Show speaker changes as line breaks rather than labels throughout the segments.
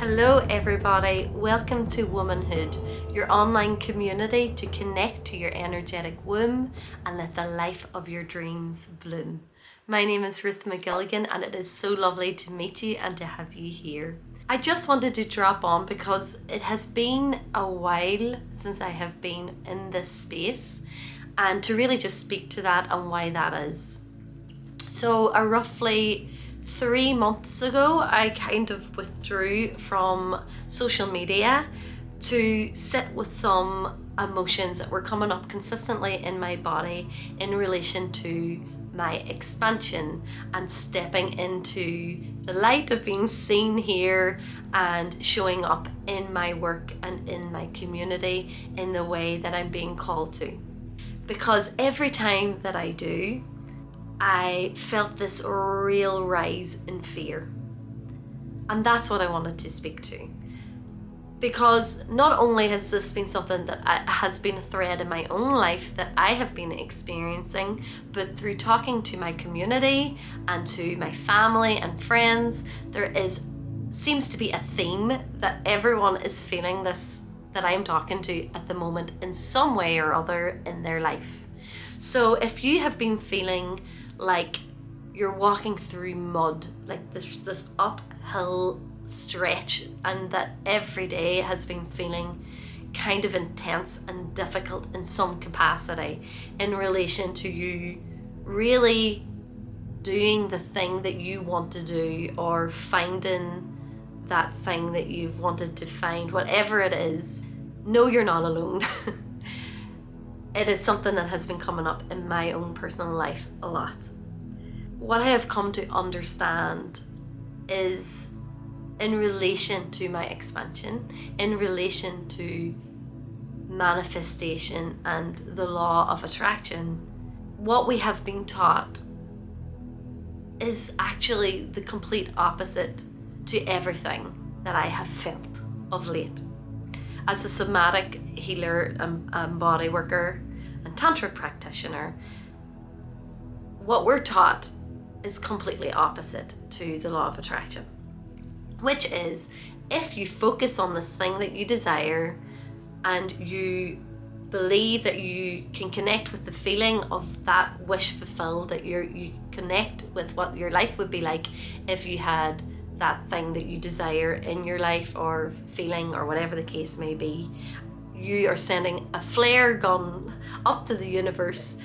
Hello everybody, welcome to Womanhood, your online community to connect to your energetic womb and let the life of your dreams bloom. My name is Ruth McGilligan and it is so lovely to meet you and to have you here. I just wanted to drop on because it has been a while since I have been in this space and to really just speak to that and why that is. So roughly 3 months ago, I kind of withdrew from social media to sit with some emotions that were coming up consistently in my body in relation to my expansion and stepping into the light of being seen here and showing up in my work and in my community in the way that I'm being called to. Because every time that I do, I felt this real rise in fear. And that's what I wanted to speak to. Because not only has this been something that has been a thread in my own life that I have been experiencing, but through talking to my community and to my family and friends, there seems to be a theme that everyone is feeling this that I'm talking to at the moment in some way or other in their life. So if you have been feeling like you're walking through mud, like there's this uphill stretch, and that every day has been feeling kind of intense and difficult in some capacity in relation to you really doing the thing that you want to do or finding that thing that you've wanted to find, whatever it is, no, you're not alone. It is something that has been coming up in my own personal life a lot. What I have come to understand is in relation to my expansion, in relation to manifestation and the law of attraction, what we have been taught is actually the complete opposite to everything that I have felt of late. As a somatic healer and body worker and tantra practitioner, what we're taught is completely opposite to the law of attraction, which is if you focus on this thing that you desire and you believe that you can connect with the feeling of that wish fulfilled, that you connect with what your life would be like if you had that thing that you desire in your life or feeling or whatever the case may be, you are sending a flare gun up to the universe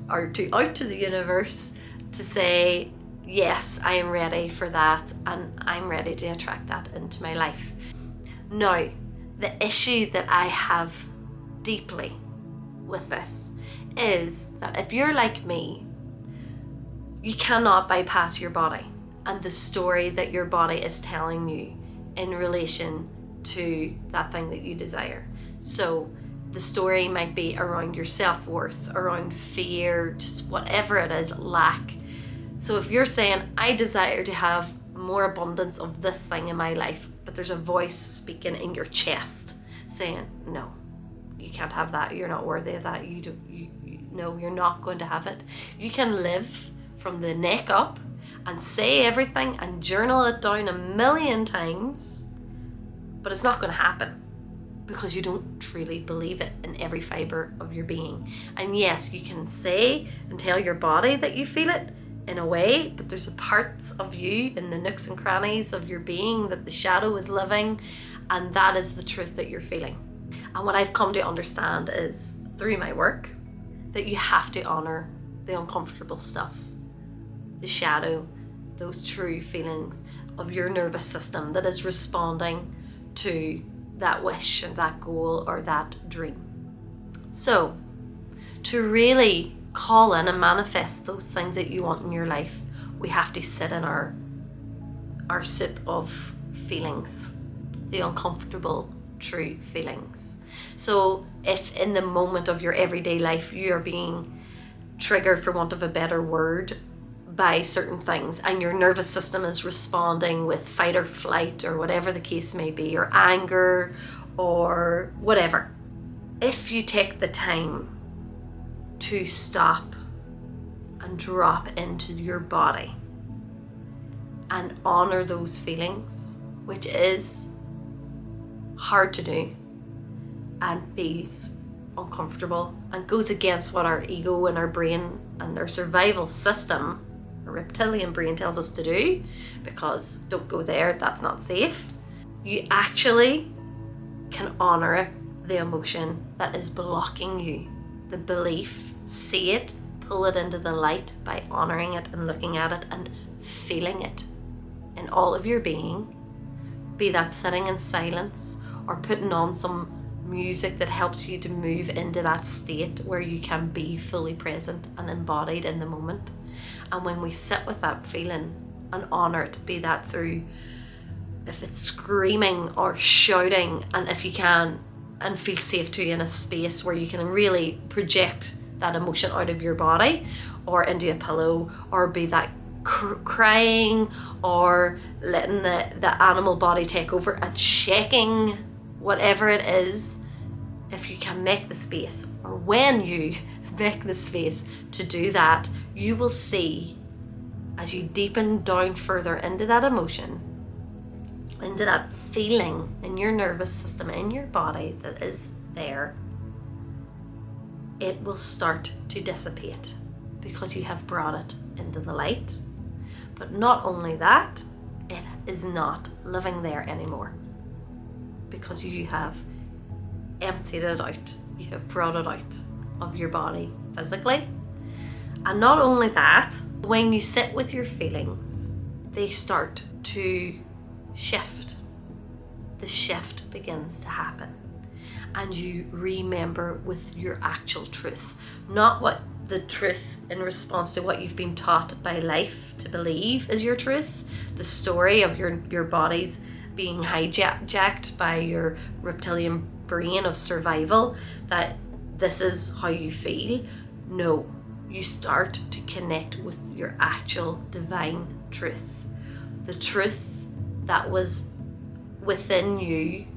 or out to the universe to say, yes, I am ready for that and I'm ready to attract that into my life. Now, the issue that I have deeply with this is that if you're like me, you cannot bypass your body and the story that your body is telling you in relation to that thing that you desire. So the story might be around your self-worth, around fear, just whatever it is, lack. So if you're saying, I desire to have more abundance of this thing in my life, but there's a voice speaking in your chest saying, no, you can't have that, you're not worthy of that, no, you're not going to have it. You can live from the neck up and say everything and journal it down 1,000,000 times, but it's not going to happen because you don't truly believe it in every fiber of your being. And yes, you can say and tell your body that you feel it in a way, but there's parts of you in the nooks and crannies of your being that the shadow is living, and that is the truth that you're feeling. And what I've come to understand is through my work that you have to honor the uncomfortable stuff, the shadow, those true feelings of your nervous system that is responding to that wish or that goal or that dream. So to really call in and manifest those things that you want in your life, we have to sit in our soup of feelings, the uncomfortable true feelings. So if in the moment of your everyday life you are being triggered, for want of a better word, by certain things and your nervous system is responding with fight or flight or whatever the case may be, or anger or whatever, if you take the time to stop and drop into your body and honor those feelings, which is hard to do and feels uncomfortable and goes against what our ego and our brain and our survival system, our reptilian brain, tells us to do, because don't go there, that's not safe. You actually can honor the emotion that is blocking you, the belief, see it, pull it into the light by honoring it and looking at it and feeling it in all of your being, be that sitting in silence or putting on some music that helps you to move into that state where you can be fully present and embodied in the moment. And when we sit with that feeling and honor it, be that through, if it's screaming or shouting, and if you can, and feel safe too in a space where you can really project that emotion out of your body or into a pillow, or be that crying or letting the animal body take over and shaking, whatever it is. If you can make the space, or when you make the space to do that, you will see, as you deepen down further into that emotion, into that feeling in your nervous system, in your body that is there, it will start to dissipate because you have brought it into the light. But not only that, it is not living there anymore because you have emptied it out. You have brought it out of your body physically. And not only that, when you sit with your feelings, they start to shift. The shift begins to happen. And you remember with your actual truth, not what the truth in response to what you've been taught by life to believe is your truth, the story of your body's being hijacked by your reptilian brain of survival, that this is how you feel. No, you start to connect with your actual divine truth, the truth that was within you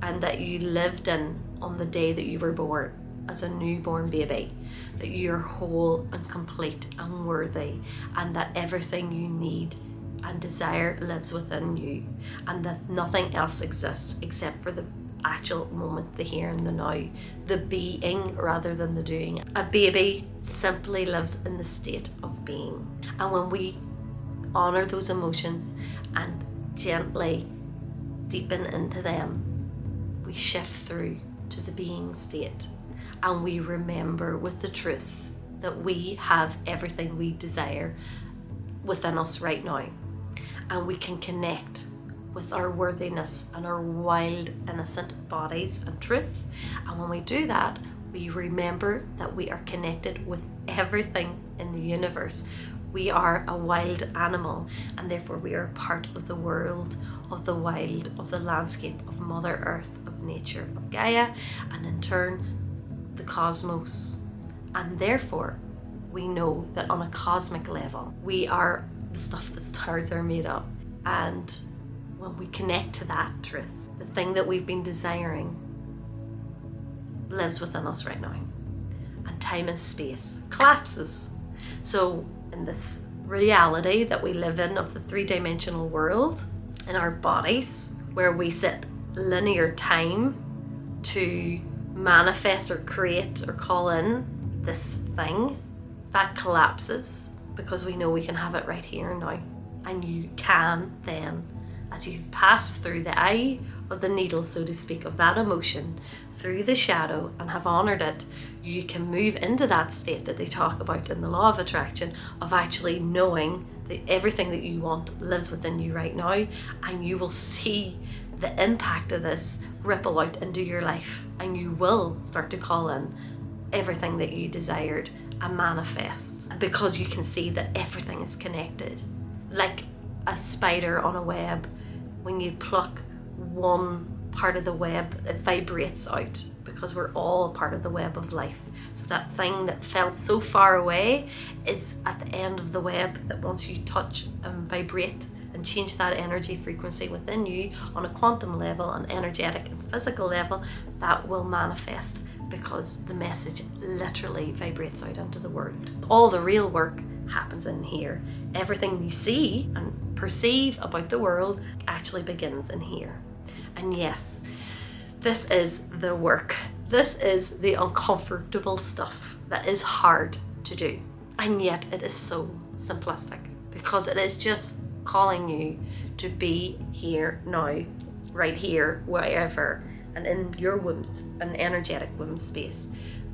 and that you lived in on the day that you were born as a newborn baby, that you're whole and complete and worthy, and that everything you need and desire lives within you, and that nothing else exists except for the actual moment, the here and the now, the being rather than the doing. A baby simply lives in the state of being. And when we honor those emotions and gently deepen into them, we shift through to the being state, and we remember with the truth that we have everything we desire within us right now, and we can connect with our worthiness and our wild, innocent bodies and truth. And when we do that, we remember that we are connected with everything in the universe. We are a wild animal, and therefore we are part of the world, of the wild, of the landscape, of Mother Earth, of nature, of Gaia, and in turn, the cosmos. And therefore, we know that on a cosmic level, we are the stuff the stars are made of. And when we connect to that truth, the thing that we've been desiring lives within us right now. And time and space collapses. So in this reality that we live in of the three-dimensional world, in our bodies, where we set linear time to manifest or create or call in this thing, that collapses because we know we can have it right here and now. And you can then, as you've passed through the eye of the needle, so to speak, of that emotion, through the shadow, and have honored it, you can move into that state that they talk about in the law of attraction, of actually knowing that everything that you want lives within you right now, and you will see the impact of this ripple out into your life, and you will start to call in everything that you desired and manifest, because you can see that everything is connected. Like a spider on a web, when you pluck one part of the web, it vibrates out, because we're all a part of the web of life. So that thing that felt so far away is at the end of the web, that once you touch and vibrate and change that energy frequency within you on a quantum level, an energetic and physical level, that will manifest, because the message literally vibrates out into the world. All the real work happens in here. Everything you see and perceive about the world actually begins in here. And yes, This is the work. This is the uncomfortable stuff that is hard to do. And yet it is so simplistic, because it is just calling you to be here now, right here, wherever, and in your womb, an energetic womb space,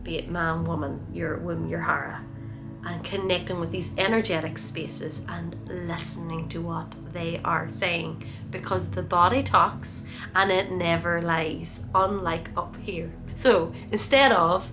be it man, woman, your womb, your hara, and connecting with these energetic spaces and listening to what they are saying, because the body talks and it never lies, unlike up here. So instead of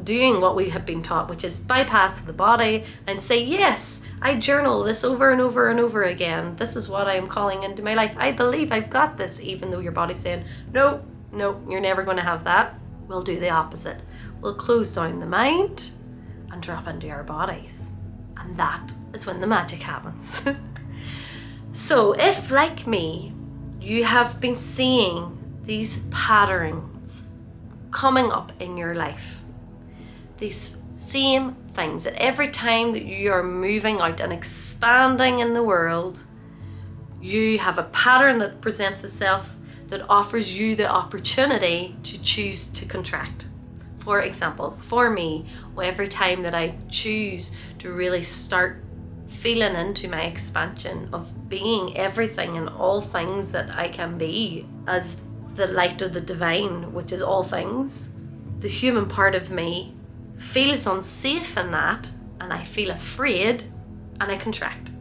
doing what we have been taught, which is bypass the body and say, yes, I journal this over and over and over again. This is what I am calling into my life. I believe I've got this, even though your body's saying, no, you're never going to have that. We'll do the opposite. We'll close down the mind and drop into our bodies. And that is when the magic happens. So if, like me, you have been seeing these patterns coming up in your life, these same things, that every time that you are moving out and expanding in the world, you have a pattern that presents itself that offers you the opportunity to choose to contract. For example, for me, every time that I choose to really start feeling into my expansion of being everything and all things that I can be as the light of the divine, which is all things, the human part of me feels unsafe in that, and I feel afraid, and I contract.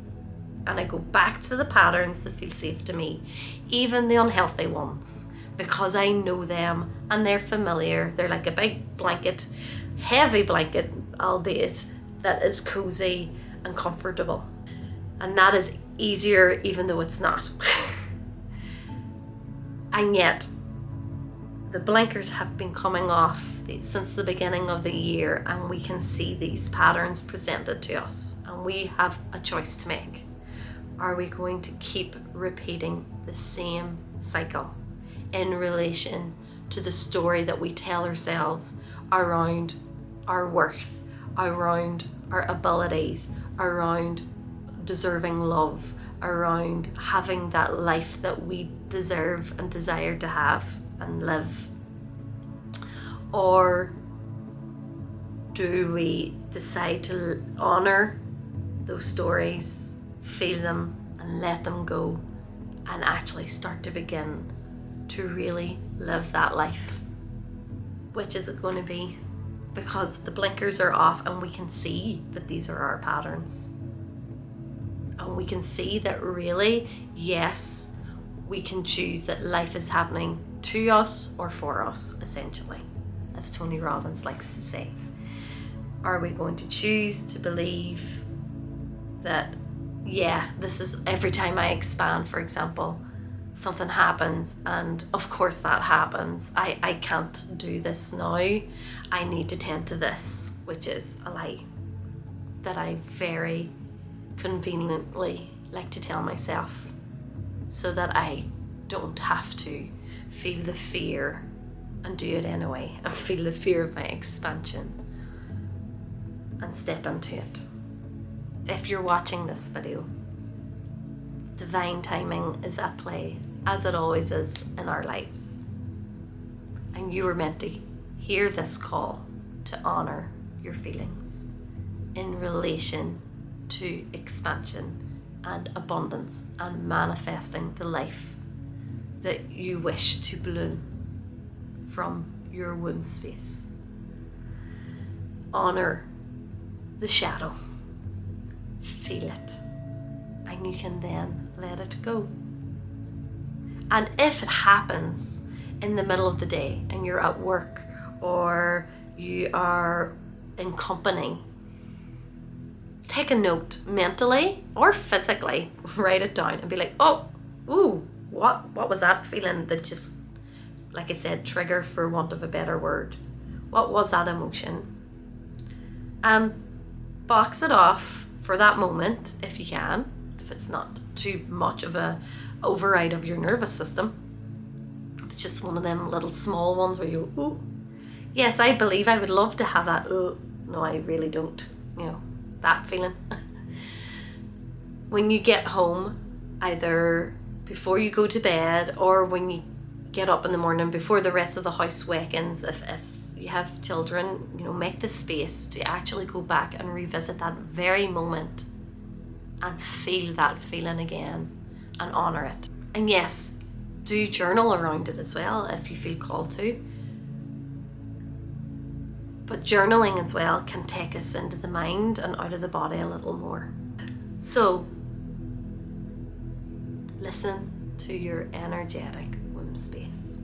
And I go back to the patterns that feel safe to me, even the unhealthy ones, because I know them and they're familiar. They're like a big blanket, heavy blanket, albeit, that is cozy and comfortable. And that is easier, even though it's not. And yet, the blinkers have been coming off since the beginning of the year, and we can see these patterns presented to us, and we have a choice to make. Are we going to keep repeating the same cycle in relation to the story that we tell ourselves around our worth, around our abilities, around deserving love, around having that life that we deserve and desire to have and live? Or do we decide to honor those stories, feel them and let them go, and actually start to begin to really live that life? Which is it going to be? Because the blinkers are off and we can see that these are our patterns. And we can see that really, yes, we can choose that life is happening to us or for us, essentially, as Tony Robbins likes to say. Are we going to choose to believe that, yeah, this is every time I expand, for example, something happens, and of course that happens. I can't do this now. I need to tend to this, which is a lie that I very conveniently like to tell myself, so that I don't have to feel the fear and do it anyway, and feel the fear of my expansion and step into it. If you're watching this video, divine timing is at play, as it always is in our lives. And you were meant to hear this call to honor your feelings in relation to expansion and abundance and manifesting the life that you wish to bloom from your womb space. Honor the shadow. Feel it. And you can then let it go. And if it happens in the middle of the day and you're at work or you are in company, take a note mentally or physically, write it down and be like, what was that feeling that just, like I said, trigger for want of a better word? What was that emotion? And box it off for that moment if you can, if it's not too much of a override of your nervous system. If it's just one of them little small ones where you, ooh, yes, I believe I would love to have that, no, I really don't, that feeling. When you get home, either before you go to bed or when you get up in the morning before the rest of the house wakens. If you have children, make the space to actually go back and revisit that very moment and feel that feeling again and honor it. And yes, do journal around it as well if you feel called to. But journaling as well can take us into the mind and out of the body a little more. So listen to your energetic womb space,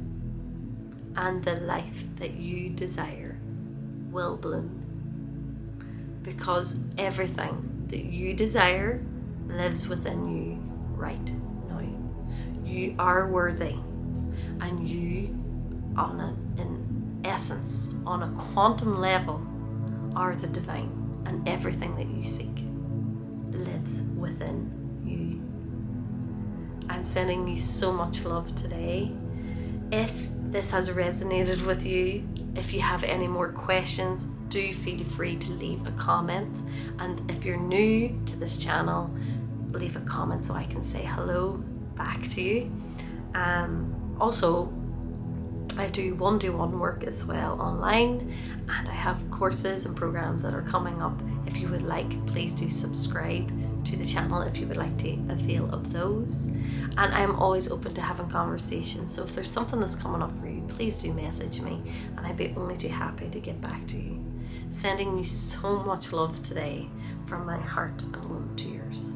and the life that you desire will bloom. Because everything that you desire lives within you right now. You are worthy, and you, in essence, on a quantum level, are the divine, and everything that you seek lives within you. I'm sending you so much love today. If this has resonated with you, if you have any more questions, do feel free to leave a comment. And if you're new to this channel, leave a comment so I can say hello back to you. Also, I do one-to-one work as well online, and I have courses and programs that are coming up. If you would like, please do subscribe to the channel if you would like to avail of those. And I'm always open to having conversations, so if there's something that's coming up for you, please do message me, and I'd be only too happy to get back to you. Sending you so much love today from my heart and womb to yours.